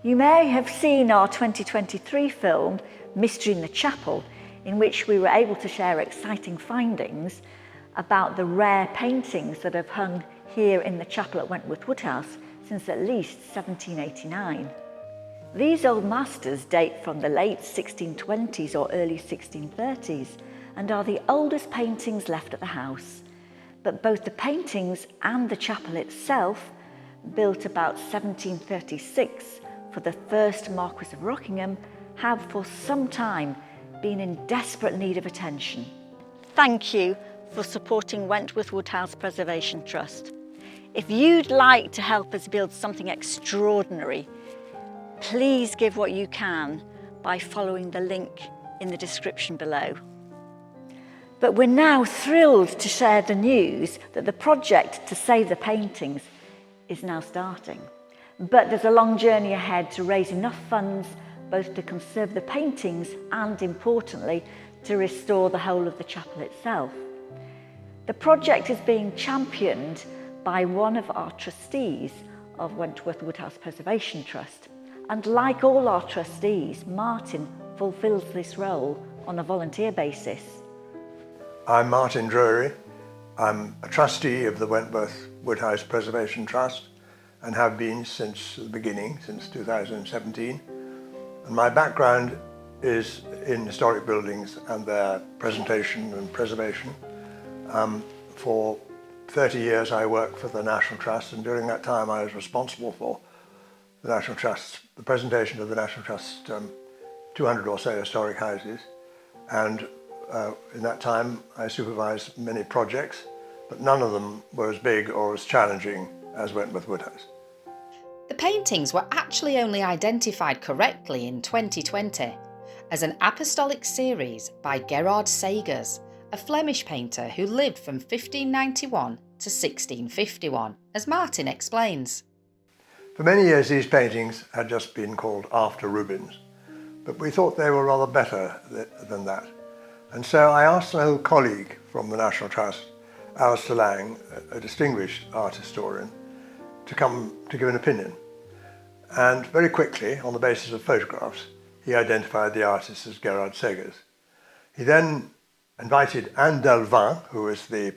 You may have seen our 2023 film, Mystery in the Chapel, in which we were able to share exciting findings about the rare paintings that have hung here in the chapel at Wentworth Woodhouse since at least 1789. These old masters date from the late 1620s or early 1630s and are the oldest paintings left at the house. But both the paintings and the chapel itself, built about 1736 for the first Marquis of Rockingham, have for some time been in desperate need of attention. Thank you for supporting Wentworth Woodhouse Preservation Trust. If you'd like to help us build something extraordinary, please give what you can by following the link in the description below. But we're now thrilled to share the news that the project to save the paintings is now starting. But there's a long journey ahead to raise enough funds both to conserve the paintings and, importantly, to restore the whole of the chapel itself. The project is being championed by one of our trustees of Wentworth Woodhouse Preservation Trust. And like all our trustees, Martin fulfills this role on a volunteer basis. I'm Martin Drury. I'm a trustee of the Wentworth Woodhouse Preservation Trust and have been since the beginning, since 2017. And my background is in historic buildings and their presentation and preservation. For 30 years I worked for the National Trust, and during that time I was responsible for the National Trust, the presentation of the National Trust 200 or so historic houses. And in that time I supervised many projects, but none of them were as big or as challenging as Wentworth Woodhouse. The paintings were actually only identified correctly in 2020 as an apostolic series by Gerard Segers, a Flemish painter who lived from 1591 to 1651, as Martin explains. For many years these paintings had just been called after Rubens, but we thought they were rather better than that. And so I asked an old colleague from the National Trust, Alistair Lang, a distinguished art historian, to come to give an opinion. And very quickly, on the basis of photographs, he identified the artist as Gerard Segers. He then invited Anne Delvin, who is the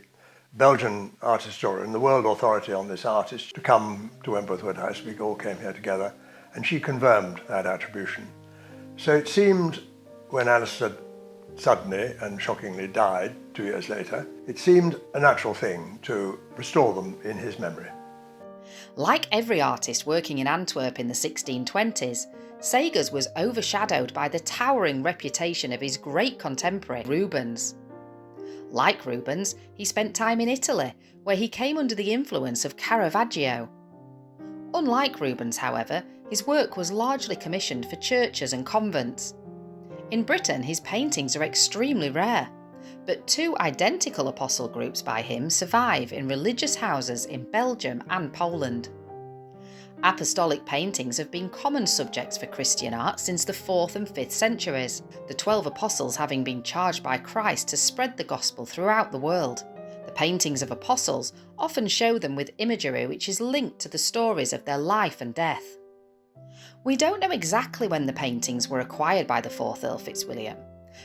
Belgian art historian, the world authority on this artist, to come to Wentworth Woodhouse. We all came here together, and she confirmed that attribution. So it seemed, when Alistair suddenly and shockingly died 2 years later, it seemed a natural thing to restore them in his memory. Like every artist working in Antwerp in the 1620s, Segers was overshadowed by the towering reputation of his great contemporary Rubens. Like Rubens, he spent time in Italy, where he came under the influence of Caravaggio. Unlike Rubens, however, his work was largely commissioned for churches and convents. In Britain, his paintings are extremely rare, but two identical apostle groups by him survive in religious houses in Belgium and Poland. Apostolic paintings have been common subjects for Christian art since the 4th and 5th centuries, the 12 apostles having been charged by Christ to spread the gospel throughout the world. The paintings of apostles often show them with imagery which is linked to the stories of their life and death. We don't know exactly when the paintings were acquired by the 4th Earl Fitzwilliam,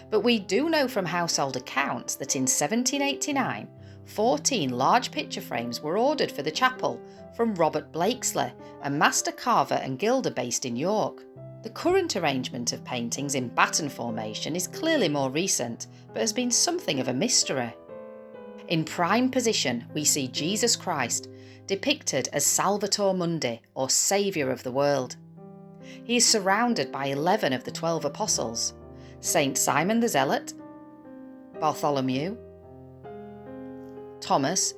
but we do know from household accounts that in 1789, 14 large picture frames were ordered for the chapel from Robert Blakesley, a master carver and gilder based in York. The current arrangement of paintings in batten formation is clearly more recent, but has been something of a mystery. In prime position, we see Jesus Christ, depicted as Salvator Mundi, or Saviour of the world. He is surrounded by 11 of the 12 apostles: Saint Simon the Zealot, Bartholomew, Thomas,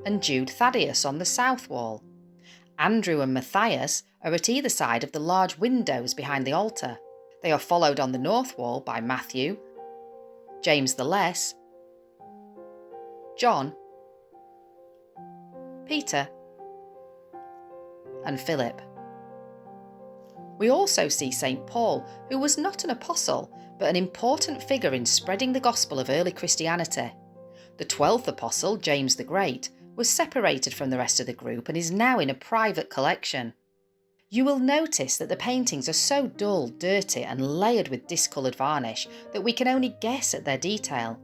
and Jude Thaddeus on the south wall. Andrew and Matthias are at either side of the large windows behind the altar. They are followed on the north wall by Matthew, James the Less, John, Peter, and Philip. We also see St. Paul, who was not an apostle, but an important figure in spreading the gospel of early Christianity. The 12th apostle, James the Great, was separated from the rest of the group and is now in a private collection. You will notice that the paintings are so dull, dirty and layered with discoloured varnish that we can only guess at their detail.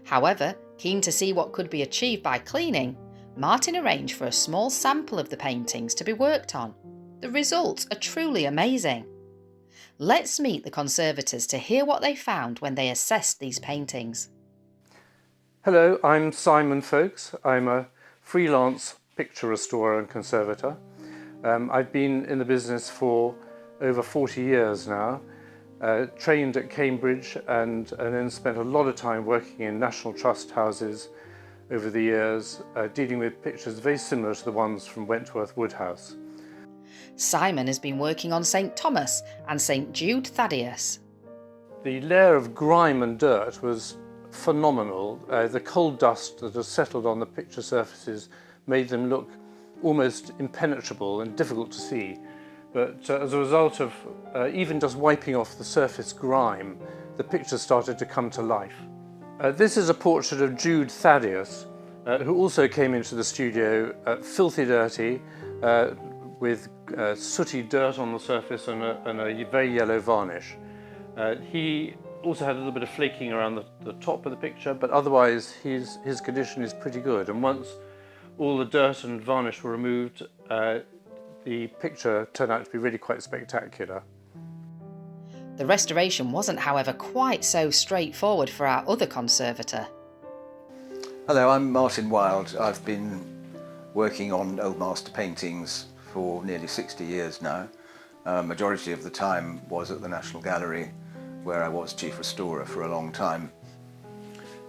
However, keen to see what could be achieved by cleaning, Martin arranged for a small sample of the paintings to be worked on. The results are truly amazing. Let's meet the conservators to hear what they found when they assessed these paintings. Hello, I'm Simon Folkes. I'm a freelance picture restorer and conservator. I've been in the business for over 40 years now, trained at Cambridge and then spent a lot of time working in National Trust houses over the years, dealing with pictures very similar to the ones from Wentworth Woodhouse. Simon has been working on St Thomas and St Jude Thaddeus. The layer of grime and dirt was phenomenal. The coal dust that has settled on the picture surfaces made them look almost impenetrable and difficult to see. But as a result of even just wiping off the surface grime, the picture started to come to life. This is a portrait of Jude Thaddeus, who also came into the studio filthy dirty, with sooty dirt on the surface and a very yellow varnish. He also had a little bit of flaking around the top of the picture, but otherwise his condition is pretty good. And once all the dirt and varnish were removed, the picture turned out to be really quite spectacular. The restoration wasn't, however, quite so straightforward for our other conservator. Hello, I'm Martin Wilde. I've been working on old master paintings for nearly 60 years now. Majority of the time was at the National Gallery, where I was chief restorer for a long time.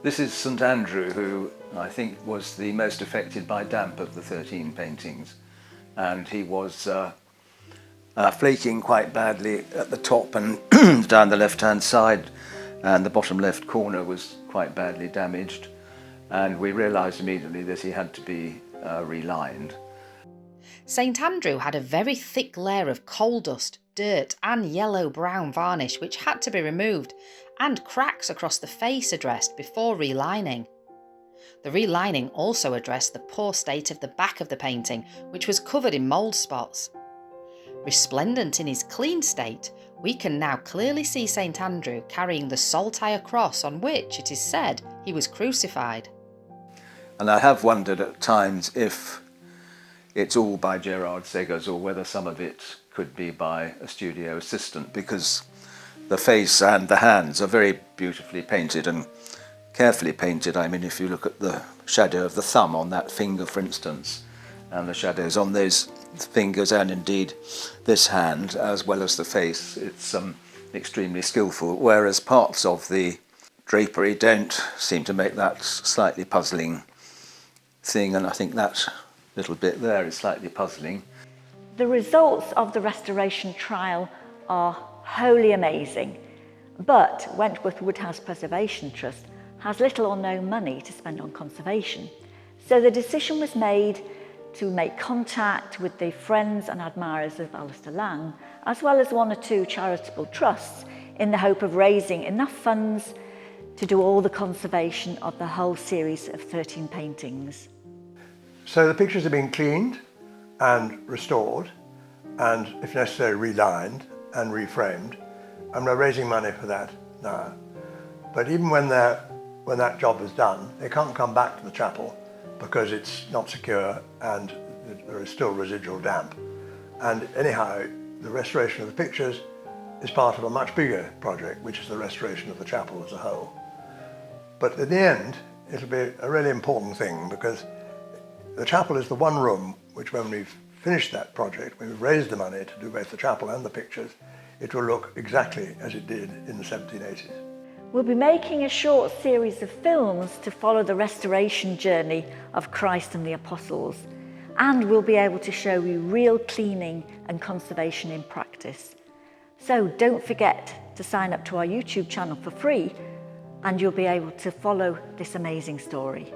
This is St Andrew, who I think was the most affected by damp of the 13 paintings, and he was flaking quite badly at the top and down the left-hand side, and the bottom left corner was quite badly damaged, and we realised immediately that he had to be relined. St Andrew had a very thick layer of coal dust, dirt and yellow-brown varnish which had to be removed, and cracks across the face addressed before relining. The relining also addressed the poor state of the back of the painting, which was covered in mould spots. Resplendent in his clean state, we can now clearly see St Andrew carrying the saltire cross on which, it is said, he was crucified. And I have wondered at times if it's all by Gerard Segers or whether some of it could be by a studio assistant, because the face and the hands are very beautifully painted and carefully painted. I mean, if you look at the shadow of the thumb on that finger, for instance, and the shadows on those fingers and indeed this hand, as well as the face, it's extremely skillful, whereas parts of the drapery don't seem to make that slightly puzzling thing, and I think that little bit there is slightly puzzling. The results of the restoration trial are wholly amazing, but Wentworth Woodhouse Preservation Trust has little or no money to spend on conservation. So the decision was made to make contact with the friends and admirers of Alistair Lang, as well as one or two charitable trusts, in the hope of raising enough funds to do all the conservation of the whole series of 13 paintings. So the pictures have been cleaned and restored, and if necessary relined and reframed, and we're raising money for that now. But even when that job is done, they can't come back to the chapel because it's not secure and there is still residual damp. And anyhow, the restoration of the pictures is part of a much bigger project, which is the restoration of the chapel as a whole. But in the end, it'll be a really important thing, because the chapel is the one room which, when we've finished that project, when we've raised the money to do both the chapel and the pictures, it will look exactly as it did in the 1780s. We'll be making a short series of films to follow the restoration journey of Christ and the Apostles, and we'll be able to show you real cleaning and conservation in practice. So don't forget to sign up to our YouTube channel for free, and you'll be able to follow this amazing story.